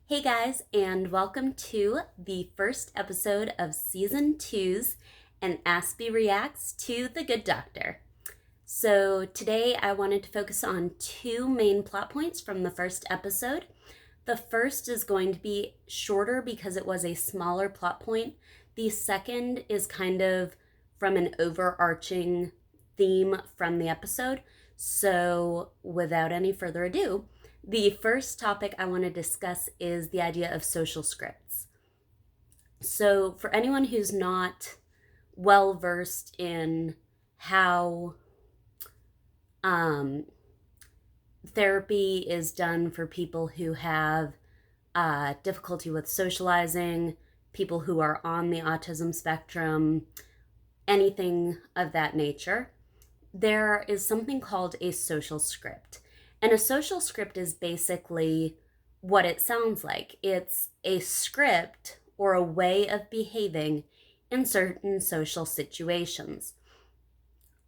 Hey guys, and welcome to the first episode of Season 2's and Aspie Reacts to The Good Doctor. So today I wanted to focus on two main plot points from the first episode. The first is going to be shorter because it was a smaller plot point. The second is kind of from an overarching theme from the episode. So without any further ado, the first topic I want to discuss is the idea of social scripts. So, for anyone who's not well versed in how therapy is done for people who have difficulty with socializing, people who are on the autism spectrum, anything of that nature, there is something called a social script. And a social script is basically what it sounds like. It's a script or a way of behaving in certain social situations.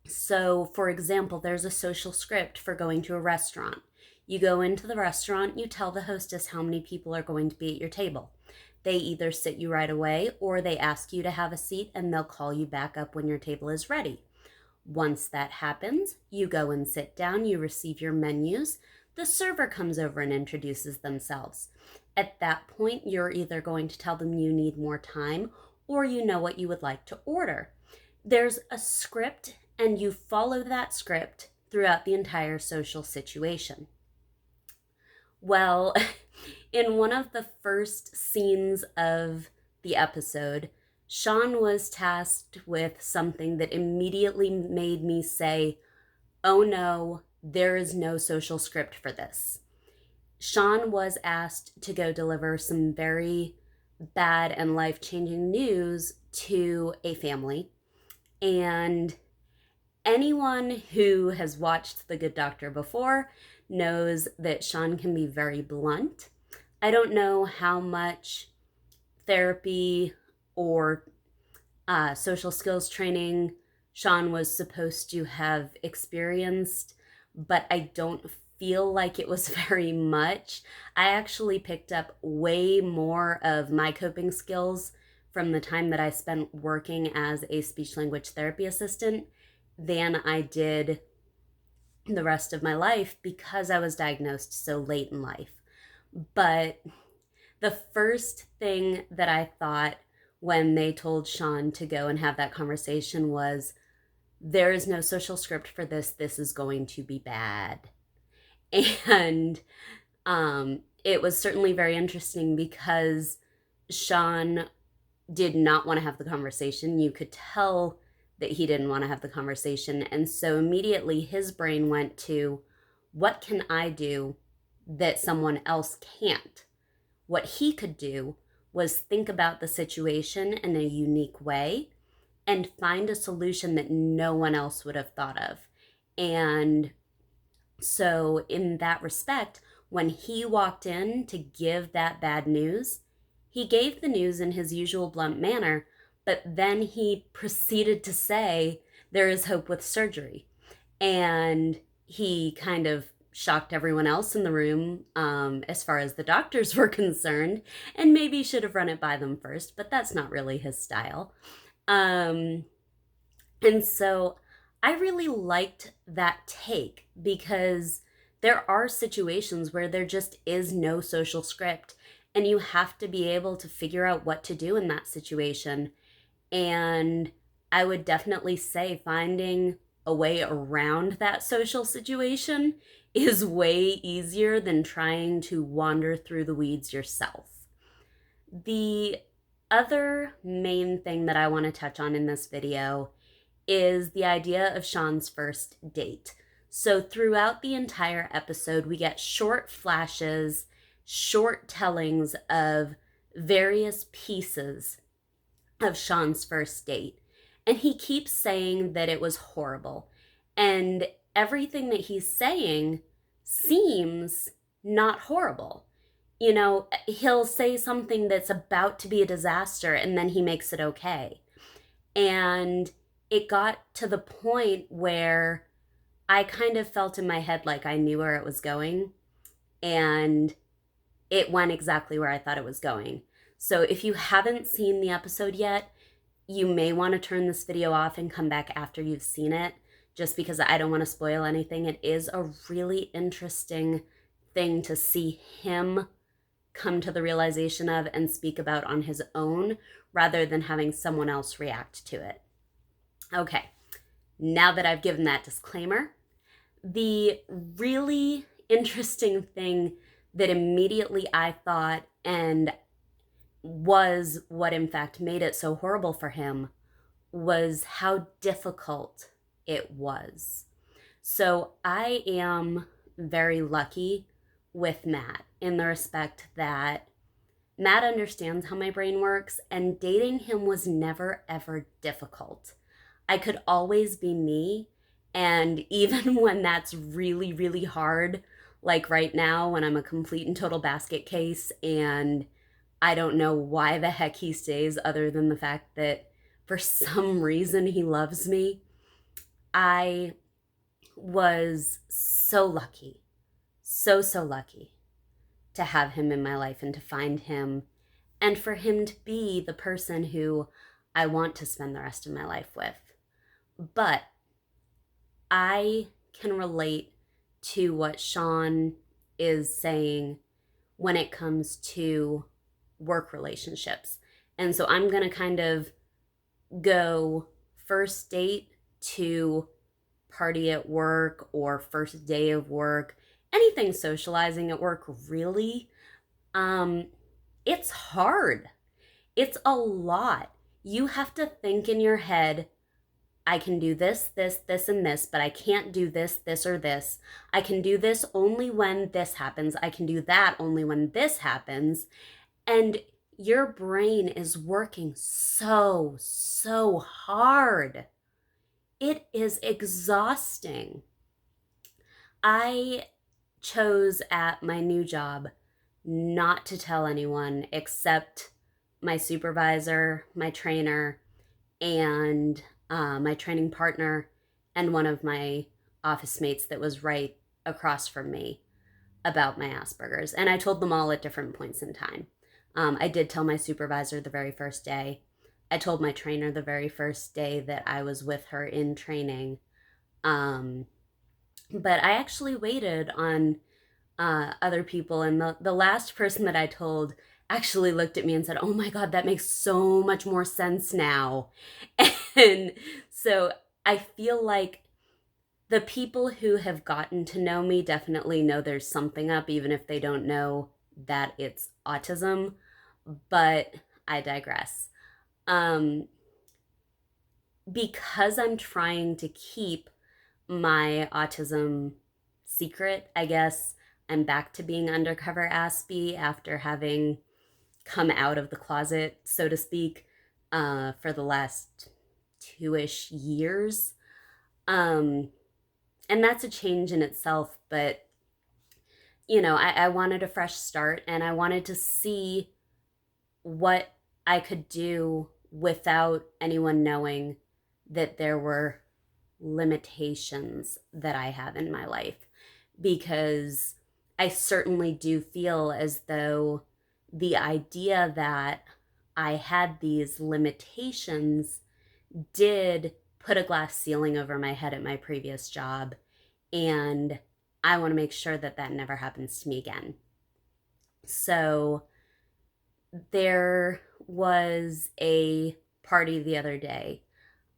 So, for example, there's a social script for going to a restaurant. You go into the restaurant, you tell the hostess how many people are going to be at your table. They either sit you right away or they ask you to have a seat and they'll call you back up when your table is ready. Once that happens, you go and sit down, you receive your menus, the server comes over and introduces themselves. At that point, you're either going to tell them you need more time or you know what you would like to order. There's a script and you follow that script throughout the entire social situation. Well, in one of the first scenes of the episode, Sean was tasked with something that immediately made me say, oh no, there is no social script for this. Sean was asked to go deliver some very bad and life-changing news to a family. And anyone who has watched The Good Doctor before knows that Sean can be very blunt. I don't know how much therapy or social skills training Sean was supposed to have experienced, but I don't feel like it was very much. I actually picked up way more of my coping skills from the time that I spent working as a speech language therapy assistant than I did the rest of my life because I was diagnosed so late in life. But the first thing that I thought when they told Sean to go and have that conversation was, there is no social script for this. This is going to be bad. And it was certainly very interesting because Sean did not want to have the conversation. You could tell that he didn't want to have the conversation. And so immediately his brain went to, what can I do that someone else can't? What he could do was think about the situation in a unique way and find a solution that no one else would have thought of. And so in that respect, when he walked in to give that bad news, he gave the news in his usual blunt manner, but then he proceeded to say, there is hope with surgery. And he kind of shocked everyone else in the room as far as the doctors were concerned, and maybe should have run it by them first, but that's not really his style. And so I really liked that take because there are situations where there just is no social script and you have to be able to figure out what to do in that situation. And I would definitely say finding a way around that social situation is way easier than trying to wander through the weeds yourself. The other main thing that I want to touch on in this video is the idea of Sean's first date. So throughout the entire episode, we get short flashes, short tellings of various pieces of Sean's first date. And he keeps saying that it was horrible. And everything that he's saying seems not horrible. You know, he'll say something that's about to be a disaster and then he makes it okay. And it got to the point where I kind of felt in my head like I knew where it was going. And it went exactly where I thought it was going. So if you haven't seen the episode yet, you may want to turn this video off and come back after you've seen it, just because I don't want to spoil anything. It is a really interesting thing to see him come to the realization of and speak about on his own, rather than having someone else react to it. Okay, now that I've given that disclaimer, the really interesting thing that immediately I thought, and was what in fact made it so horrible for him, was how difficult it was. So I am very lucky with Matt in the respect that Matt understands how my brain works, and dating him was never ever difficult. I could always be me, and even when that's really, really hard, like right now when I'm a complete and total basket case and I don't know why the heck he stays other than the fact that for some reason he loves me, I was so lucky, so lucky to have him in my life and to find him and for him to be the person who I want to spend the rest of my life with. But I can relate to what Sean is saying when it comes to work relationships. And so I'm going to kind of go first date to party at work or first day of work, anything socializing at work, really. It's hard. It's a lot. You have to think in your head, I can do this, and this, but I can't do this, or this. I can do this only when this happens. I can do that only when this happens. And your brain is working so hard. It is exhausting. I chose at my new job not to tell anyone except my supervisor, my trainer, and my training partner, and one of my office mates that was right across from me about my Asperger's. And I told them all at different points in time. I did tell my supervisor the very first day. I told my trainer the very first day that I was with her in training. But I actually waited on other people. And the last person that I told actually looked at me and said, "Oh my God, that makes so much more sense now." And so I feel like the people who have gotten to know me definitely know there's something up, even if they don't know that it's autism. But I digress. Because I'm trying to keep my autism secret, I guess I'm back to being undercover Aspie after having come out of the closet, so to speak, for the last 2-ish years. And that's a change in itself, but I wanted a fresh start, and I wanted to see what I could do without anyone knowing that there were limitations that I have in my life, because I certainly do feel as though the idea that I had these limitations did put a glass ceiling over my head at my previous job, and I want to make sure that that never happens to me again. So there was a party the other day,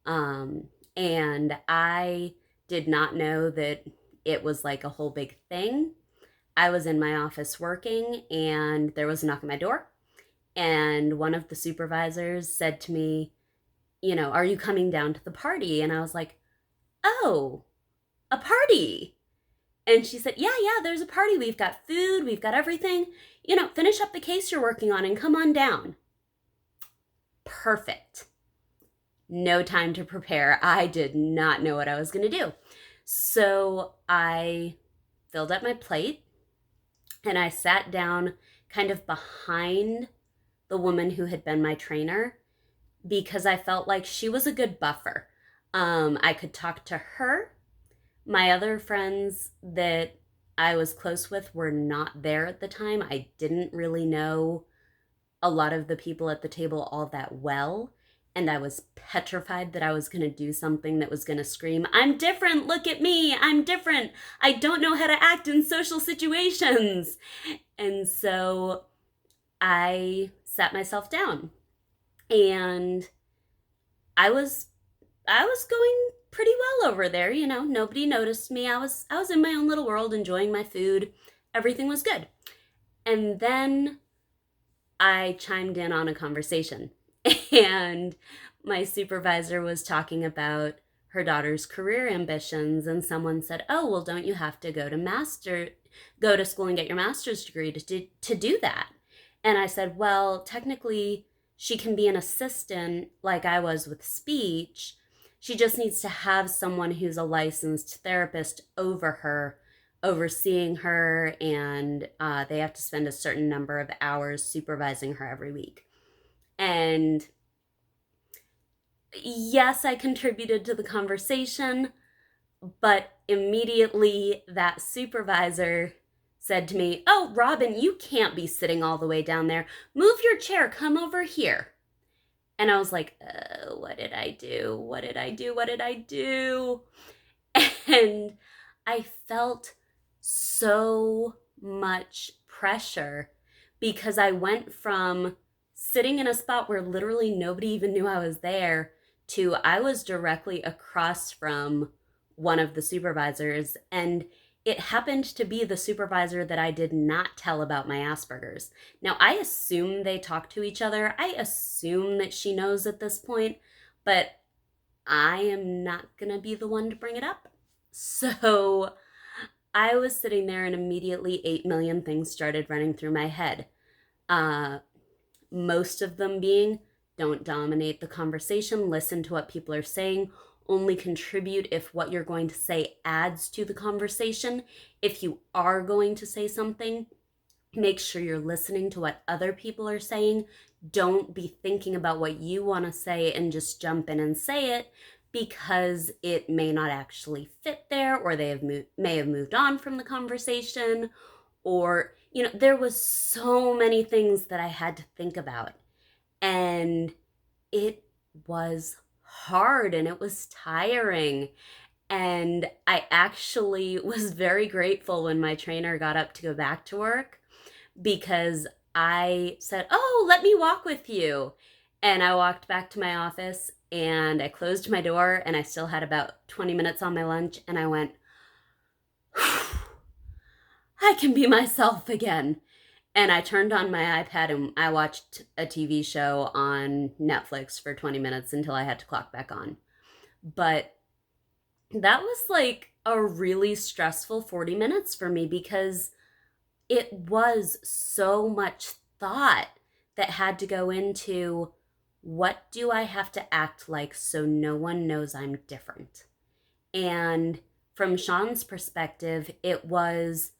and I did not know that it was like a whole big thing. I was in my office working, and there was a knock on my door, and one of the supervisors said to me, "Are you coming down to the party?" And I was like, "Oh, a party." And she said, yeah, there's a party. We've got food, we've got everything. Finish up the case you're working on and come on down. Perfect. No time to prepare. I did not know what I was going to do. So I filled up my plate and I sat down kind of behind the woman who had been my trainer, because I felt like she was a good buffer. I could talk to her. My other friends that I was close with were not there at the time. I didn't really know a lot of the people at the table all that well. And I was petrified that I was going to do something that was going to scream, I'm different, look at me, I'm different. I don't know how to act in social situations. And so I sat myself down and I was I was going pretty well over there, you know, nobody noticed me. I was in my own little world enjoying my food. Everything was good. And then I chimed in on a conversation. And my supervisor was talking about her daughter's career ambitions, and someone said, "Oh, well, don't you have to go to school and get your master's degree to do that?" And I said, "Well, technically she can be an assistant like I was with speech. She just needs to have someone who's a licensed therapist over her, overseeing her, and they have to spend a certain number of hours supervising her every week." And yes, I contributed to the conversation, but immediately that supervisor said to me, "Oh, Robin, you can't be sitting all the way down there. Move your chair, come over here." And I was like, what did I do? What did I do? What did I do? And I felt so much pressure because I went from sitting in a spot where literally nobody even knew I was there to I was directly across from one of the supervisors, and it happened to be the supervisor that I did not tell about my Asperger's. Now, I assume they talk to each other. I assume that she knows at this point, but I am not going to be the one to bring it up. So I was sitting there and immediately 8 million things started running through my head. Most of them being, don't dominate the conversation, listen to what people are saying, only contribute if what you're going to say adds to the conversation. If you are going to say something, make sure you're listening to what other people are saying. Don't be thinking about what you want to say and just jump in and say it, because it may not actually fit there, or may have moved on from the conversation, or, you know, there was so many things that I had to think about. And it was hard and it was tiring. And I actually was very grateful when my trainer got up to go back to work, because I said, "Oh, let me walk with you." And I walked back to my office and I closed my door, and I still had about 20 minutes on my lunch, and I went, I can be myself again. And I turned on my iPad and I watched a TV show on Netflix for 20 minutes until I had to clock back on. But that was like a really stressful 40 minutes for me, because it was so much thought that had to go into, what do I have to act like so no one knows I'm different? And from Sean's perspective, it was,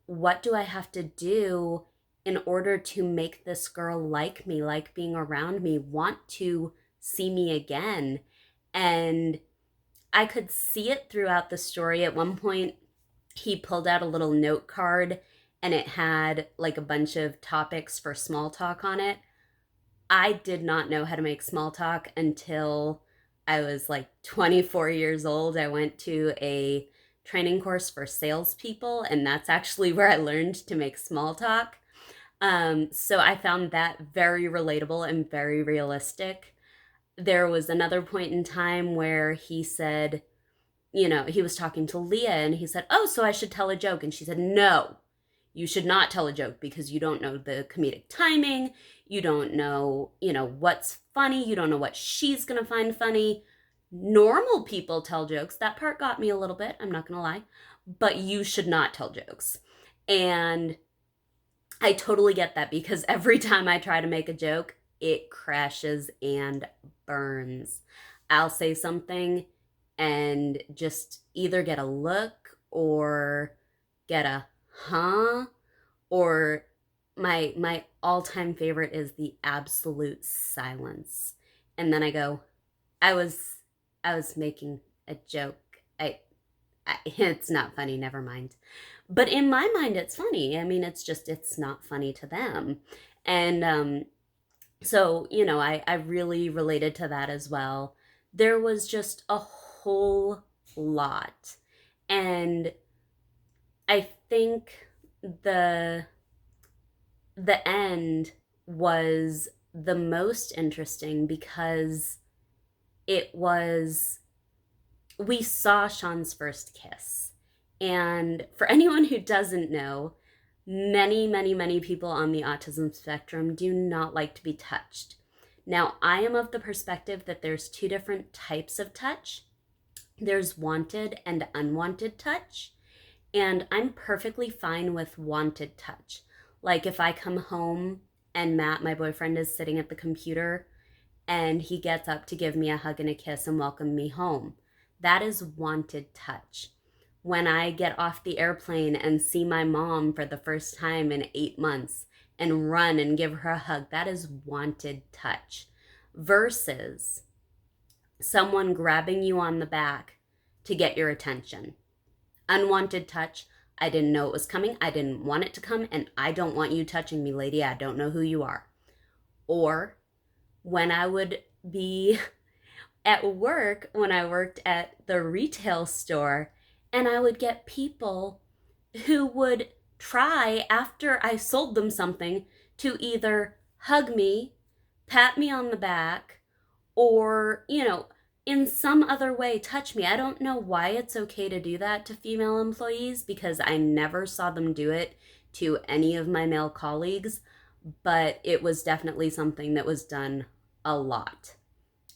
what do I have to do in order to make this girl like me, like being around me, want to see me again? And I could see it throughout the story. At one point, he pulled out a little note card and it had like a bunch of topics for small talk on it. I did not know how to make small talk until I was like 24 years old. I went to a training course for salespeople, and that's actually where I learned to make small talk. So I found that very relatable and very realistic. There was another point in time where he said, you know, he was talking to Leah and he said, "Oh, so I should tell a joke." And she said, "No, you should not tell a joke, because you don't know the comedic timing. You don't know, what's funny. You don't know what she's going to find funny. Normal people tell jokes." That part got me a little bit, I'm not going to lie. But you should not tell jokes. And I totally get that, because every time I try to make a joke, it crashes and burns. I'll say something and just either get a look or get a huh, or my all-time favorite is the absolute silence. And then I go, I was making a joke. It's not funny, never mind. But in my mind, it's funny. I mean, it's not funny to them. And so, I really related to that as well. There was just a whole lot. And I think the the end was the most interesting because it was we saw Sean's first kiss. And for anyone who doesn't know, many, many, many people on the autism spectrum do not like to be touched. Now, I am of the perspective that there's two different types of touch. There's wanted and unwanted touch. And I'm perfectly fine with wanted touch. Like if I come home and Matt, my boyfriend, is sitting at the computer and he gets up to give me a hug and a kiss and welcome me home. That is wanted touch. When I get off the airplane and see my mom for the first time in 8 months and run and give her a hug, that is wanted touch. Versus someone grabbing you on the back to get your attention. Unwanted touch. I didn't know it was coming. I didn't want it to come, and I don't want you touching me, lady. I don't know who you are. Or when I would be at work, when I worked at the retail store, and I would get people who would try, after I sold them something, to either hug me, pat me on the back, or, in some other way touch me. I don't know why it's okay to do that to female employees, because I never saw them do it to any of my male colleagues, but it was definitely something that was done a lot.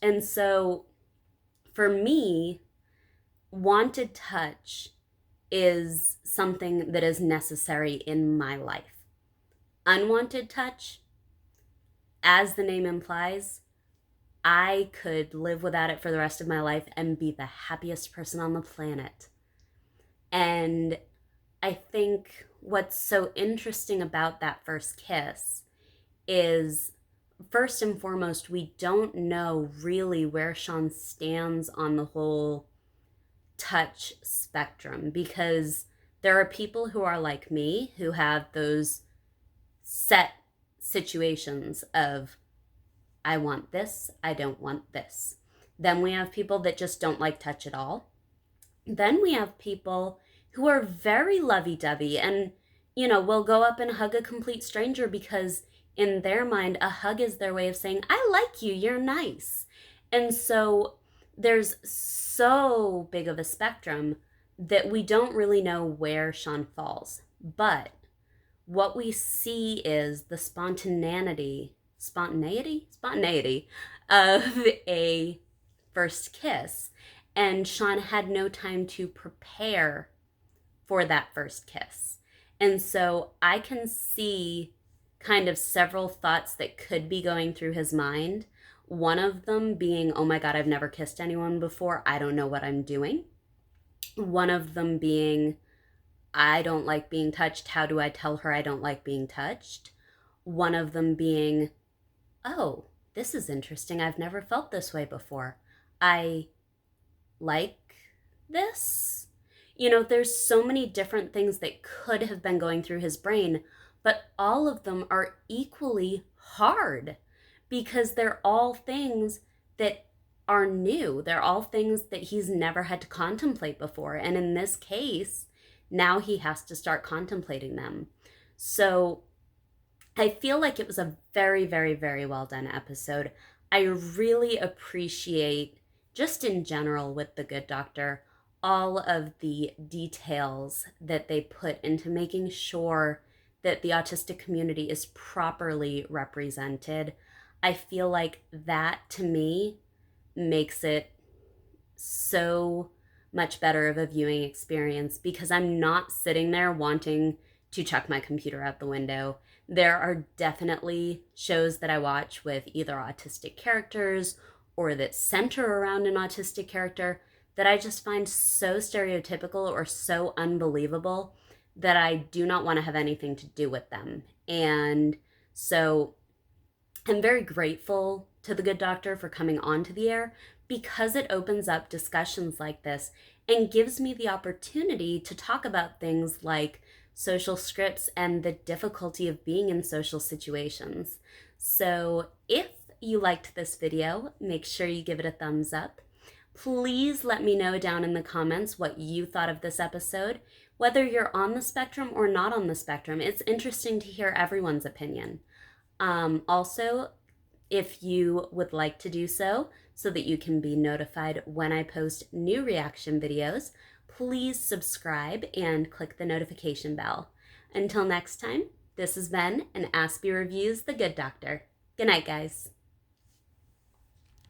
And so for me, wanted touch is something that is necessary in my life. Unwanted touch, as the name implies, I could live without it for the rest of my life and be the happiest person on the planet. And I think what's so interesting about that first kiss is, first and foremost, we don't know really where Sean stands on the whole touch spectrum, because there are people who are like me who have those set situations of, I want this, I don't want this. Then we have people that just don't like touch at all. Then we have people who are very lovey-dovey and, will go up and hug a complete stranger because in their mind, a hug is their way of saying, I like you, you're nice. And so there's so big of a spectrum that we don't really know where Sean falls. But what we see is the spontaneity of a first kiss. And Sean had no time to prepare for that first kiss. And so I can see kind of several thoughts that could be going through his mind. One of them being, oh my God, I've never kissed anyone before. I don't know what I'm doing. One of them being, I don't like being touched. How do I tell her I don't like being touched? One of them being, oh, this is interesting. I've never felt this way before. I like this. There's so many different things that could have been going through his brain, but all of them are equally hard because they're all things that are new. They're all things that he's never had to contemplate before. And in this case, now he has to start contemplating them. So I feel like it was a very, very, very well done episode. I really appreciate, just in general with The Good Doctor, all of the details that they put into making sure that the autistic community is properly represented. I feel like that, to me, makes it so much better of a viewing experience because I'm not sitting there wanting to chuck my computer out the window. There are definitely shows that I watch with either autistic characters or that center around an autistic character that I just find so stereotypical or so unbelievable that I do not want to have anything to do with them. And so I'm very grateful to The Good Doctor for coming onto the air because it opens up discussions like this and gives me the opportunity to talk about things like social scripts and the difficulty of being in social situations. So if you liked this video, make sure you give it a thumbs up. Please let me know down in the comments what you thought of this episode, whether you're on the spectrum or not on the spectrum. It's interesting to hear everyone's opinion. Also, if you would like to do so that you can be notified when I post new reaction videos, please subscribe and click the notification bell. Until next time, this has been an Aspie Reviews The Good Doctor. Good night, guys.